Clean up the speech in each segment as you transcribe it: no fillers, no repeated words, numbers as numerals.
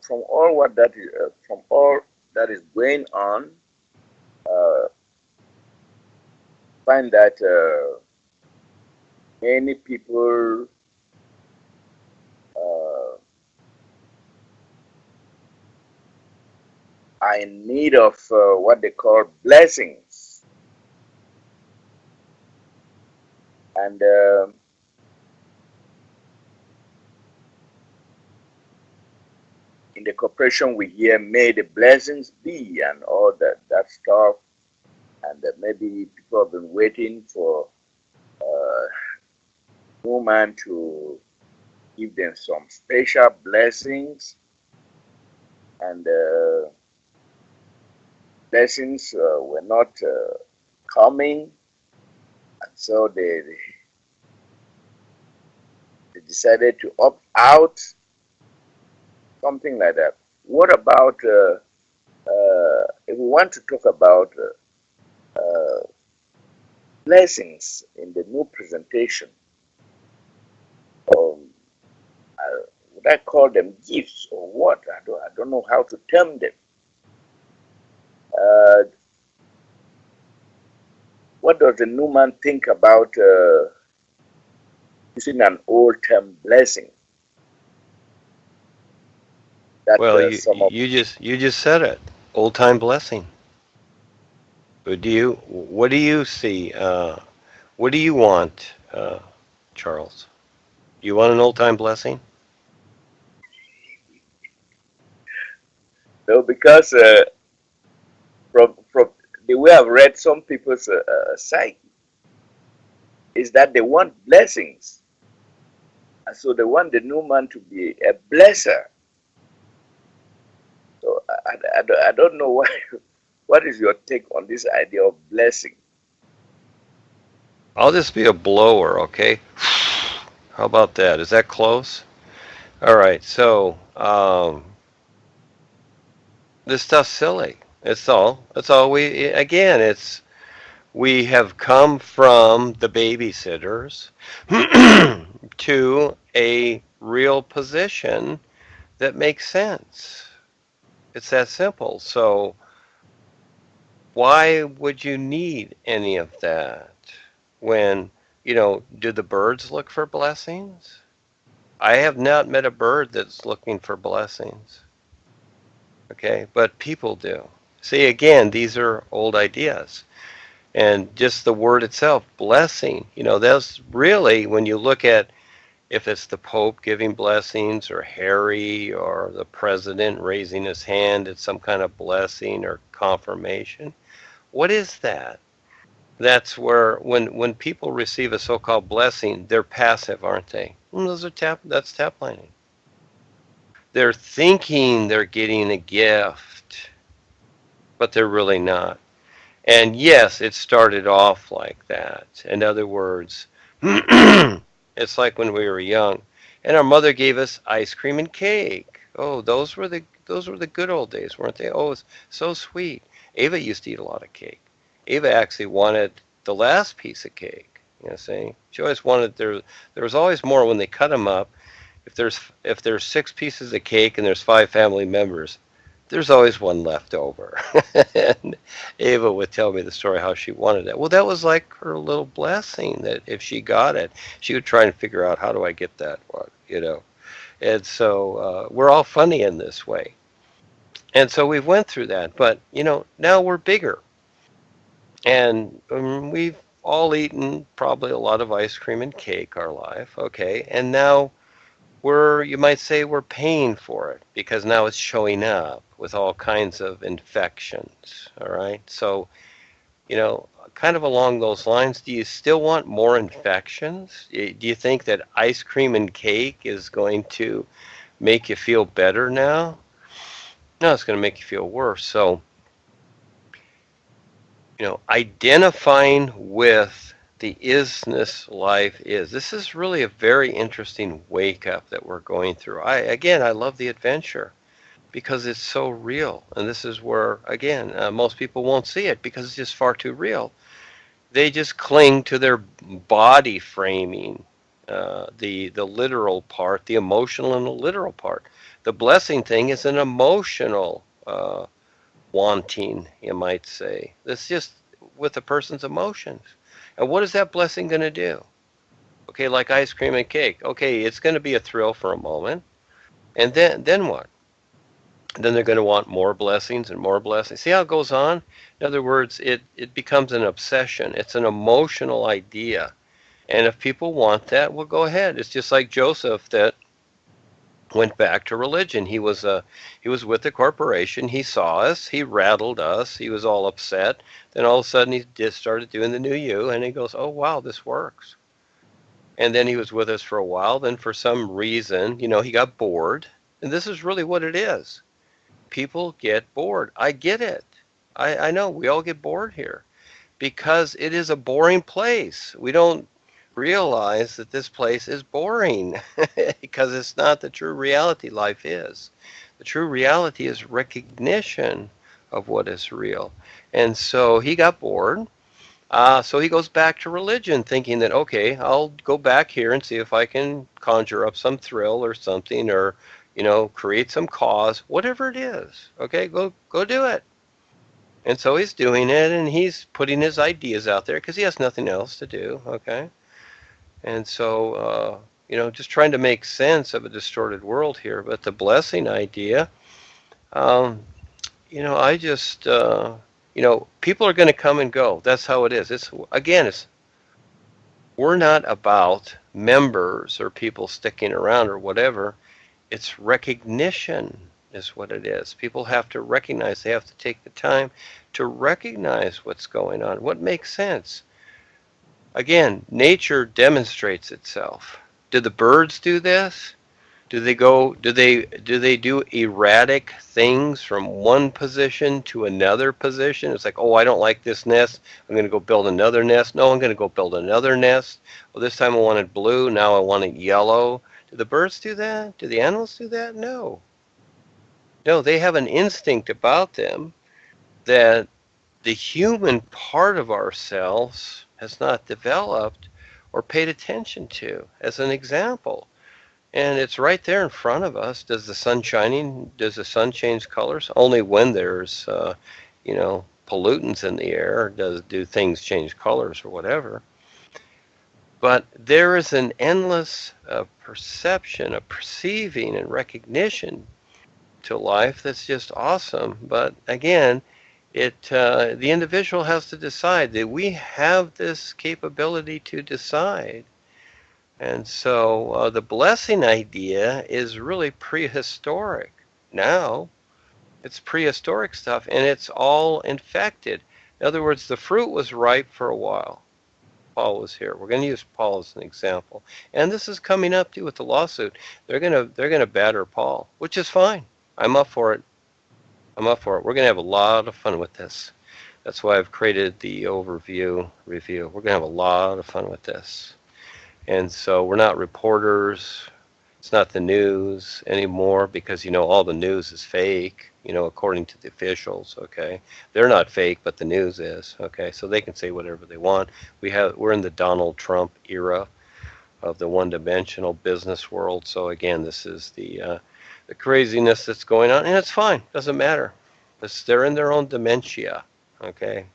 from all what that is from all that is going on, uh, find that many people uh, are in need of what they call blessings, and in the corporation we hear "May the blessings be" and all that stuff, and maybe people have been waiting for uh, woman to give them some special blessings, and blessings were not coming, and so they decided to opt out, something like that. What about if we want to talk about blessings in the new presentation? Um, would I call them gifts or what? I don't know how to term them. Uh, what does the new man think about using an old term blessing that Well, some of you just said it. Old time blessing. What do you see? What do you want, Charles? You want an old time blessing? no, because from the way I've read some people's psyche is that they want blessings, and so they want the new man to be a blesser. So I don't know what what is your take on this idea of blessing? I'll just be a blower, okay? How about that? Is that close? All right. So this stuff's silly. It's all. It's all we. Again, it's we have come from the babysitters to a real position that makes sense. It's that simple. So why would you need any of that when, do the birds look for blessings? I have not met a bird that's looking for blessings. Okay, but people do. See, again, these are old ideas. And just the word itself, blessing, that's really, when you look at if it's the Pope giving blessings or Harry or the president raising his hand, it's some kind of blessing or confirmation. What is that? That's where when people receive a so-called blessing, they're passive, aren't they? Those are that's tap lining. They're thinking they're getting a gift, but they're really not. And yes, it started off like that. In other words, it's like when we were young, and our mother gave us ice cream and cake. Oh, those were the good old days, weren't they? Oh, it's so sweet. Ava used to eat a lot of cake. Ava actually wanted the last piece of cake. See, she always wanted there was always more when they cut them up. If there's six pieces of cake and there's five family members, there's always one left over. And Ava would tell me the story how she wanted it. Well, that was like her little blessing that if she got it, she would try and figure out how do I get that one. And so we're all funny in this way. And so we went through that, but now we're bigger, and we've all eaten probably a lot of ice cream and cake our life, okay? And now you might say we're paying for it because now it's showing up with all kinds of infections. All right. So, kind of along those lines, do you still want more infections? Do you think that ice cream and cake is going to make you feel better now? No, it's going to make you feel worse. So, identifying with the isness life is. This is really a very interesting wake up that we're going through. I love the adventure because it's so real, and this is where again most people won't see it because it's just far too real. They just cling to their body framing, the literal part, the emotional and the literal part. The blessing thing is an emotional wanting, you might say. It's just with a person's emotions. And what is that blessing going to do? Okay, like ice cream and cake. Okay, it's going to be a thrill for a moment. And then what? Then they're going to want more blessings and more blessings. See how it goes on? In other words, it becomes an obsession. It's an emotional idea. And if people want that, well, go ahead. It's just like Joseph that went back to religion. He was with the corporation. He saw us. He rattled us. He was all upset. Then all of a sudden he just started doing the new you, and he goes, "Oh wow, this works." And then he was with us for a while. Then for some reason, he got bored. And this is really what it is. People get bored. I get it. I know we all get bored here because it is a boring place. We don't realize that this place is boring because it's not the true reality life is. The true reality is recognition of what is real. And so he got bored. So he goes back to religion thinking that, okay, I'll go back here and see if I can conjure up some thrill or something or, create some cause, whatever it is. Okay, go do it. And so he's doing it and he's putting his ideas out there because he has nothing else to do. Okay. And so, just trying to make sense of a distorted world here. But the blessing idea, um, I just, people are going to come and go. That's how it is. We're not about members or people sticking around or whatever. It's recognition is what it is. People have to recognize, they have to take the time to recognize what's going on, what makes sense. Again, nature demonstrates itself. Did the birds do this? Do they do erratic things from one position to another position? It's like, oh, I don't like this nest. I'm going to go build another nest. No, I'm going to go build another nest. Well, this time I wanted blue. Now I want it yellow. Do the birds do that? Do the animals do that? No. No, they have an instinct about them that the human part of ourselves has not developed or paid attention to. As an example, and it's right there in front of us. Does the sun shining? Does the sun change colors? Only when there's, pollutants in the air do things change colors or whatever. But there is an endless perception, a perceiving and recognition to life that's just awesome. But again, the individual has to decide that we have this capability to decide. And so the blessing idea is really prehistoric. Now it's prehistoric stuff and it's all infected. In other words, the fruit was ripe for a while. Paul was here. We're going to use Paul as an example. And this is coming up too with the lawsuit. They're going to batter Paul, which is fine. I'm up for it. I'm up for it. We're going to have a lot of fun with this. That's why I've created the overview review. We're going to have a lot of fun with this. And so we're not reporters. It's not the news anymore because, all the news is fake, according to the officials, okay? They're not fake, but the news is, okay? So they can say whatever they want. We're in the Donald Trump era of the one-dimensional business world. So again, this is the craziness that's going on, and it's fine. Doesn't matter. They're in their own dementia, okay?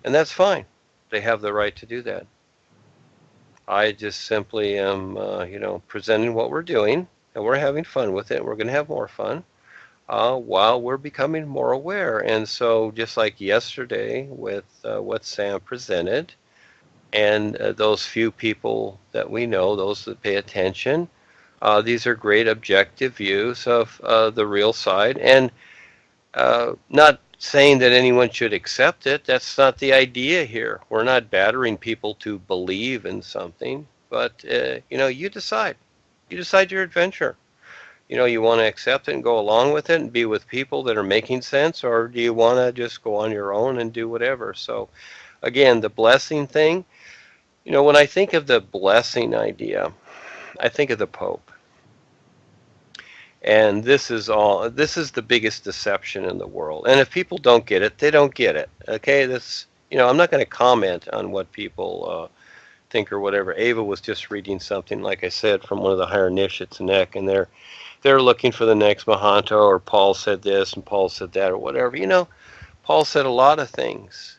And that's fine. They have the right to do that. I just simply am, presenting what we're doing, and we're having fun with it. We're going to have more fun while we're becoming more aware. And so just like yesterday with what Sam presented, and those few people that we know, those that pay attention, these are great objective views of the real side. And not saying that anyone should accept it. That's not the idea here. We're not battering people to believe in something, but you decide. You decide your adventure. You want to accept it and go along with it and be with people that are making sense, or do you want to just go on your own and do whatever? So, again, the blessing thing. When I think of the blessing idea, I think of the Pope. And this is the biggest deception in the world. And if people don't get it, they don't get it. Okay, I'm not going to comment on what people think or whatever. Ava was just reading something, like I said, from one of the higher Nishits neck, and they're looking for the next Mahanto, or Paul said this and Paul said that, or whatever. Paul said a lot of things.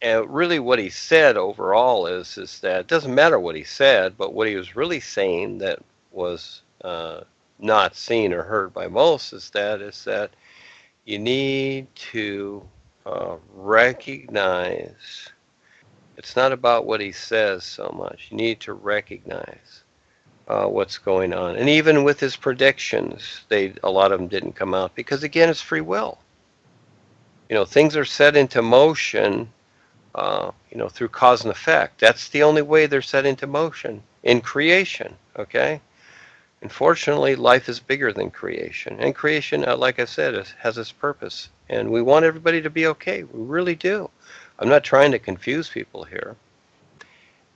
And really what he said overall is that it doesn't matter what he said, but what he was really saying that was not seen or heard by most is that you need to recognize. It's not about what he says so much. You need to recognize what's going on. And even with his predictions, a lot of them didn't come out because, again, it's free will. Things are set into motion, through cause and effect. That's the only way they're set into motion in creation, okay? Unfortunately, life is bigger than creation. And creation, like I said, has its purpose. And we want everybody to be okay. We really do. I'm not trying to confuse people here.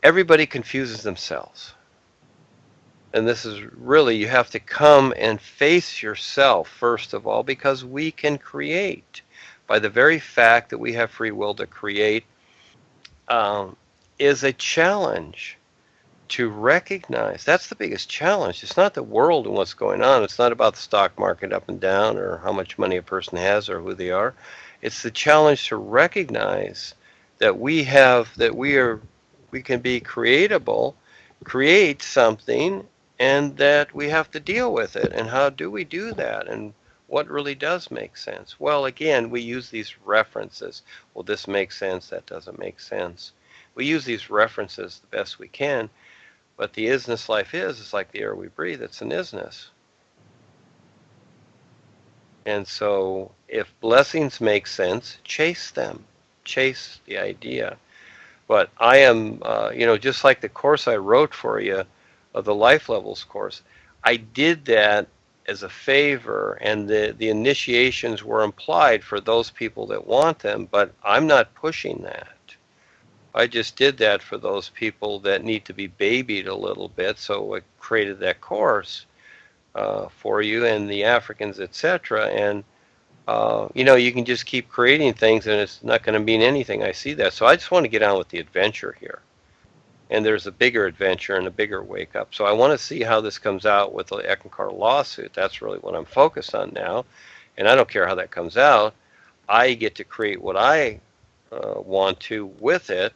Everybody confuses themselves. And this is really, you have to come and face yourself, first of all, because we can create. By the very fact that we have free will to create, is a challenge to recognize. That's the biggest challenge. It's not the world and what's going on. It's not about the stock market up and down or how much money a person has or who they are. It's the challenge to recognize that we can be creatable, create something, and that we have to deal with it. And how do we do that? And what really does make sense? Well, again, we use these references. Well, this makes sense, that doesn't make sense. We use these references the best we can, but the isness life is like the air we breathe. It's an isness. And so if blessings make sense, chase them. Chase the idea. But I am, just like the course I wrote for you, of the Life Levels course, I did that as a favor, and the initiations were implied for those people that want them, but I'm not pushing that. I just did that for those people that need to be babied a little bit, so I created that course for you and the Africans, etc. And you can just keep creating things, and it's not going to mean anything. I see that, so I just want to get on with the adventure here. And there's a bigger adventure and a bigger wake up. So I want to see how this comes out with the Eckankar lawsuit. That's really what I'm focused on now. And I don't care how that comes out. I get to create what I want to with it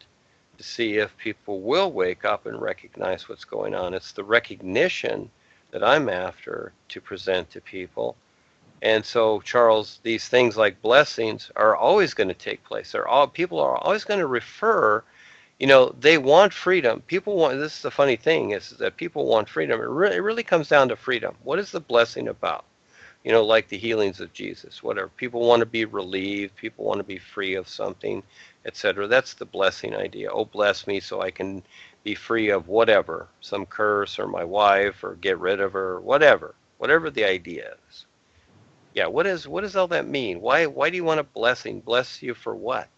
to see if people will wake up and recognize what's going on. It's the recognition that I'm after to present to people. And so, Charles, these things like blessings are always going to take place. People are always going to refer. They want freedom. People want, this is the funny thing, is that people want freedom. It really comes down to freedom. What is the blessing about? Like the healings of Jesus, whatever. People want to be relieved. People want to be free of something, etc. That's the blessing idea. Oh, bless me so I can be free of whatever, some curse or my wife or get rid of her, whatever the idea is. Yeah, what does all that mean? Why do you want a blessing? Bless you for what?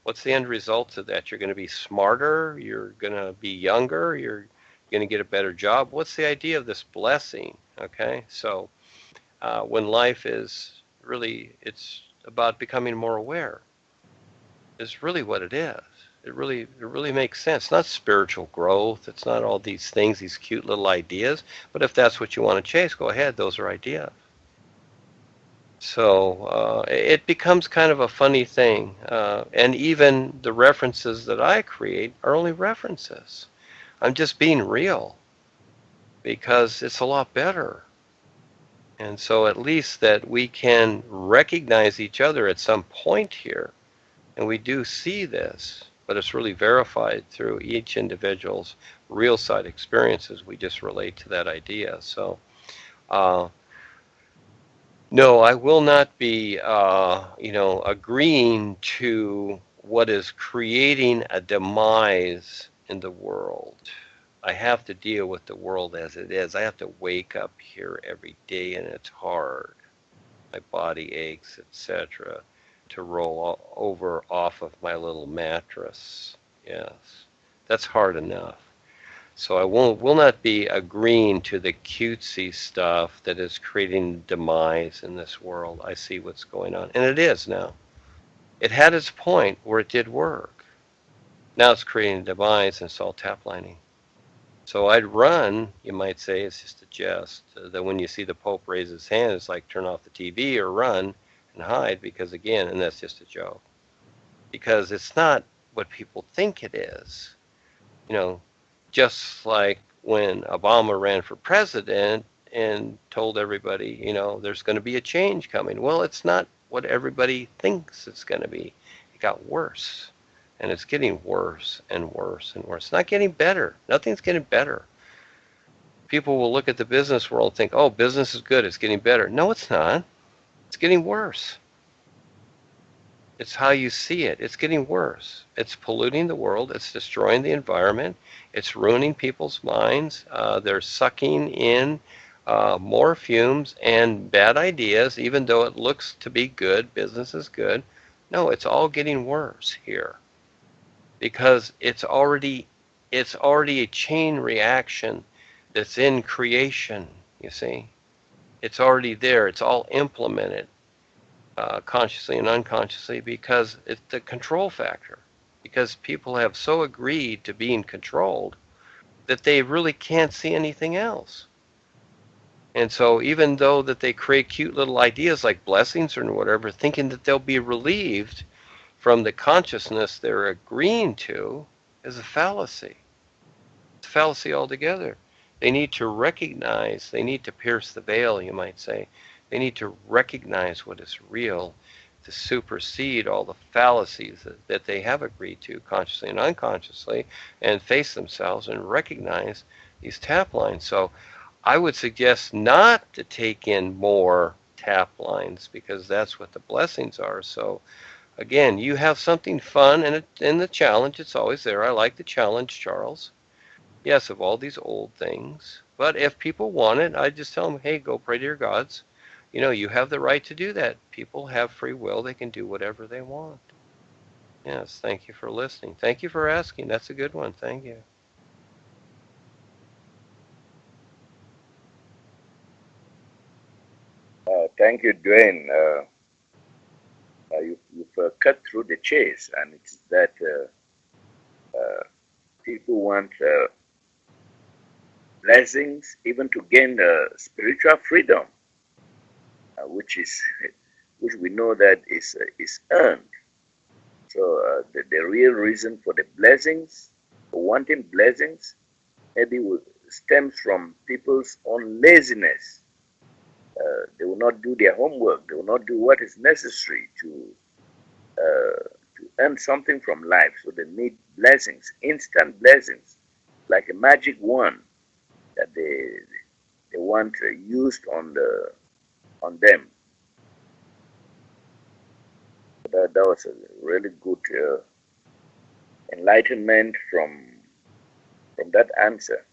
What's the end result of that? You're going to be smarter, you're going to be younger, you're going to get a better job. What's the idea of this blessing? Okay, so when life is really, it's about becoming more aware, is really what it is. It really makes sense. It's not spiritual growth. It's not all these things, these cute little ideas. But if that's what you want to chase, go ahead. Those are ideas. So it becomes kind of a funny thing. And even the references that I create are only references. I'm just being real because it's a lot better. And so at least that we can recognize each other at some point here. And we do see this, but it's really verified through each individual's real side experiences. We just relate to that idea. So no, I will not be, agreeing to what is creating a demise in the world. I have to deal with the world as it is. I have to wake up here every day, and it's hard. My body aches, etc., to roll over off of my little mattress. Yes, that's hard enough. So I will not be agreeing to the cutesy stuff that is creating demise in this world. I see what's going on, and it is now. It had its point where it did work. Now it's creating a demise, and it's all tap lining. So I'd run, you might say, it's just a jest, that when you see the Pope raise his hand, it's like turn off the TV or run and hide, because again, and that's just a joke. Because it's not what people think it is. You know, just like when Obama ran for president and told everybody, there's going to be a change coming. Well, it's not what everybody thinks it's going to be. It got worse. And it's getting worse and worse and worse. It's not getting better. Nothing's getting better. People will look at the business world and think, oh, business is good. It's getting better. No, it's not. It's getting worse. It's how you see it. It's getting worse. It's polluting the world. It's destroying the environment. It's ruining people's minds. They're sucking in more fumes and bad ideas, even though it looks to be good. Business is good. No, it's all getting worse here because it's already a chain reaction that's in creation. You see, it's already there. It's all implemented. Consciously and unconsciously, because it's the control factor. Because people have so agreed to being controlled that they really can't see anything else. And so even though that they create cute little ideas like blessings or whatever, thinking that they'll be relieved from the consciousness they're agreeing to, is a fallacy. It's a fallacy altogether. They need to recognize, they need to pierce the veil, you might say. They need to recognize what is real, to supersede all the fallacies that they have agreed to consciously and unconsciously, and face themselves and recognize these tap lines. So I would suggest not to take in more tap lines, because that's what the blessings are. So again, you have something fun, and in the challenge, it's always there. I like the challenge, Charles. Yes, of all these old things. But if people want it, I just tell them, hey, go pray to your gods. You have the right to do that. People have free will. They can do whatever they want. Yes, thank you for listening. Thank you for asking. That's a good one. Thank you. Thank you, Duane. You've cut through the chase, and it's that people want blessings even to gain spiritual freedom, which which we know that is earned. So the real reason for the blessings, for wanting blessings, maybe stems from people's own laziness. They will not do their homework. They will not do what is necessary to earn something from life. So they need blessings, instant blessings, like a magic wand that they want used on them. That was a really good enlightenment from that answer.